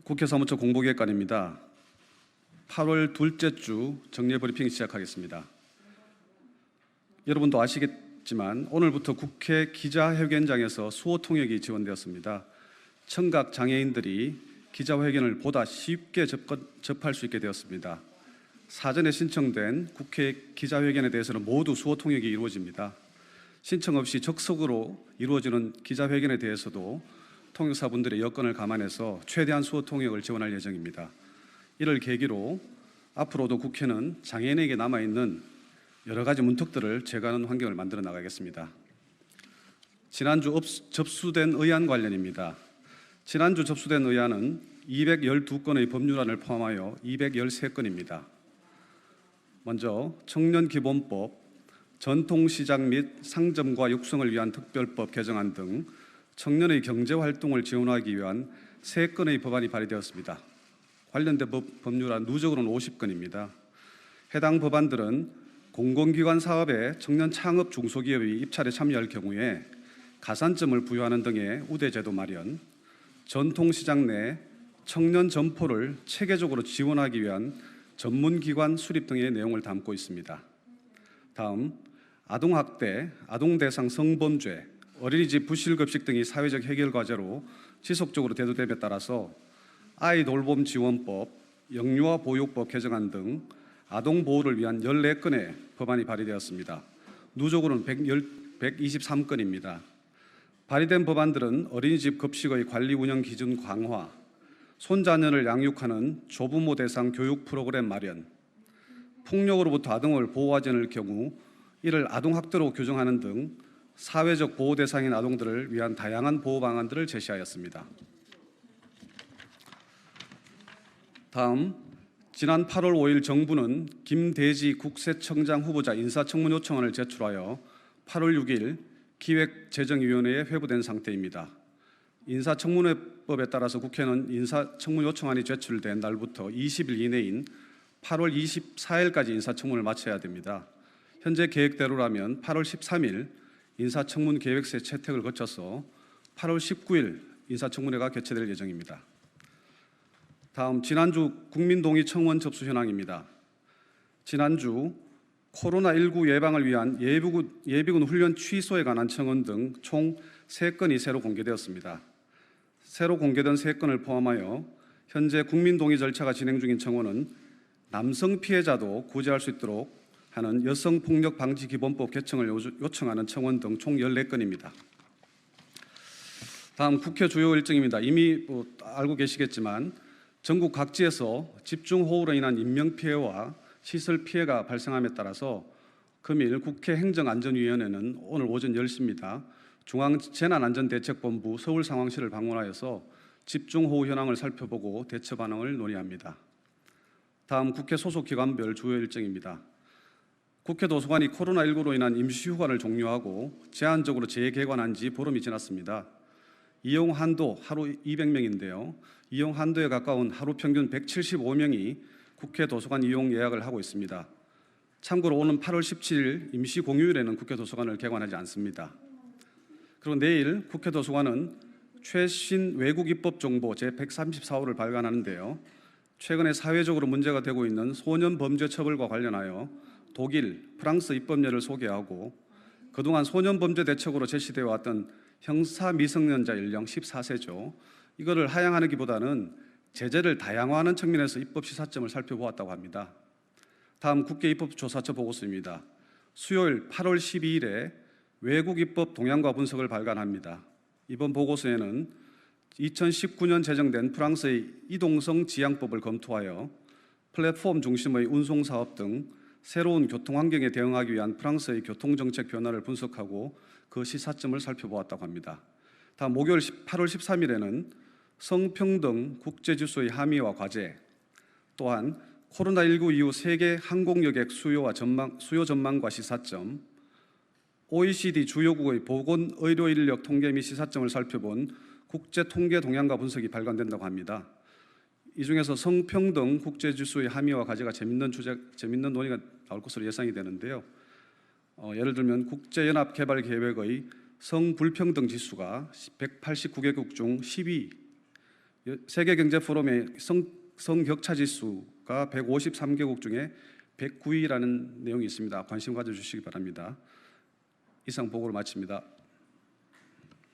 국회 사무처 공보기획관입니다. 8월 둘째 주 정례 브리핑 시작하겠습니다. 여러분도 아시겠지만 오늘부터 국회 기자회견장에서 수호 통역이 지원되었습니다. 청각 장애인들이 기자회견을 보다 쉽게 접할 수 있게 되었습니다. 사전에 신청된 국회 기자회견에 대해서는 모두 수호 통역이 이루어집니다. 신청 없이 적석으로 이루어지는 기자회견에 대해서도 통역사분들의 여건을 감안해서 최대한 수호 통역을 지원할 예정입니다. 이를 계기로 앞으로도 국회는 장애인에게 남아있는 여러 가지 문턱들을 제거하는 환경을 만들어 나가겠습니다. 지난주 접수된 의안 관련입니다. 지난주 접수된 의안은 212건의 법률안을 포함하여 213건입니다. 먼저 청년기본법, 전통시장 및 상점과 육성을 위한 특별법 개정안 등 청년의 경제활동을 지원하기 위한 3건의 법안이 발의되었습니다. 관련된 법률안 누적으로는 50건입니다. 해당 법안들은 공공기관 사업에 청년 창업 중소기업이 입찰에 참여할 경우에 가산점을 부여하는 등의 우대제도 마련, 전통시장 내 청년 점포를 체계적으로 지원하기 위한 전문기관 수립 등의 내용을 담고 있습니다. 다음, 아동학대, 아동대상 성범죄, 어린이집 부실급식 등이 사회적 해결 과제로 지속적으로 대두됨에 따라서 아이돌봄 지원법, 영유아 보육법 개정안 등 아동보호를 위한 14건의 법안이 발의되었습니다. 누적으로는 123건입니다. 발의된 법안들은 어린이집 급식의 관리 운영 기준 강화, 손자녀를 양육하는 조부모 대상 교육 프로그램 마련, 폭력으로부터 아동을 보호하지 않을 경우 이를 아동학대로 규정하는 등 사회적 보호 대상인 아동들을 위한 다양한 보호 방안들을 제시하였습니다. 다음, 지난 8월 5일 정부는 김대지 국세청장 후보자 인사청문 요청안을 제출하여 8월 6일 기획재정위원회에 회부된 상태입니다. 인사청문회법에 따라서 국회는 인사청문 요청안이 제출된 날부터 20일 이내인 8월 24일까지 인사청문을 마쳐야 됩니다. 현재 계획대로라면 8월 13일 인사청문 계획서의 채택을 거쳐서 8월 19일 인사청문회가 개최될 예정입니다. 다음, 지난주 국민동의 청원 접수 현황입니다. 지난주 코로나19 예방을 위한 예비군 훈련 취소에 관한 청원 등 총 3건이 새로 공개되었습니다. 새로 공개된 3건을 포함하여 현재 국민동의 절차가 진행 중인 청원은 남성 피해자도 구제할 수 있도록 하는 여성폭력방지기본법 개정을 요청하는 청원 등 총 14건입니다. 다음, 국회 주요 일정입니다. 이미 알고 계시겠지만 전국 각지에서 집중호우로 인한 인명피해와 시설 피해가 발생함에 따라서 금일 국회 행정안전위원회는 오늘 오전 10시입니다. 중앙재난안전대책본부 서울상황실을 방문하여서 집중호우 현황을 살펴보고 대처 반응을 논의합니다. 다음, 국회 소속 기관별 주요 일정입니다. 국회 도서관이 코로나19로 인한 임시휴관을 종료하고 제한적으로 재개관한 지 보름이 지났습니다. 이용 한도 하루 200명인데요. 이용 한도에 가까운 하루 평균 175명이 국회 도서관 이용 예약을 하고 있습니다. 참고로 오는 8월 17일 임시 공휴일에는 국회 도서관을 개관하지 않습니다. 그리고 내일 국회 도서관은 최신 외국 입법 정보 제134호를 발간하는데요. 최근에 사회적으로 문제가 되고 있는 소년 범죄 처벌과 관련하여 독일, 프랑스 입법례를 소개하고 그동안 소년 범죄 대책으로 제시되어 왔던 형사 미성년자 연령 14세죠. 이거를 하향하기보다는 제재를 다양화하는 측면에서 입법 시사점을 살펴보았다고 합니다. 다음, 국회 입법조사처 보고서입니다. 수요일 8월 12일에 외국 입법 동향과 분석을 발간합니다. 이번 보고서에는 2019년 제정된 프랑스의 이동성 지향법을 검토하여 플랫폼 중심의 운송사업 등 새로운 교통환경에 대응하기 위한 프랑스의 교통정책 변화를 분석하고 그 시사점을 살펴보았다고 합니다. 다음, 목요일 8월 13일에는 성평등 국제지수의 함의와 과제, 또한 코로나19 이후 세계 항공여객 수요 전망과 시사점, OECD 주요국의 보건의료인력 통계 및 시사점을 살펴본 국제통계 동향과 분석이 발간된다고 합니다. 이 중에서 성평등 국제지수의 함의와 과제가 재밌는 논의가 나올 것으로 예상이 되는데요. 예를 들면 국제연합개발계획의 성불평등 지수가 189개국 중 10위, 세계경제포럼의 성격차 지수가 153개국 중에 109위라는 내용이 있습니다. 관심 가져주시기 바랍니다. 이상 보고를 마칩니다.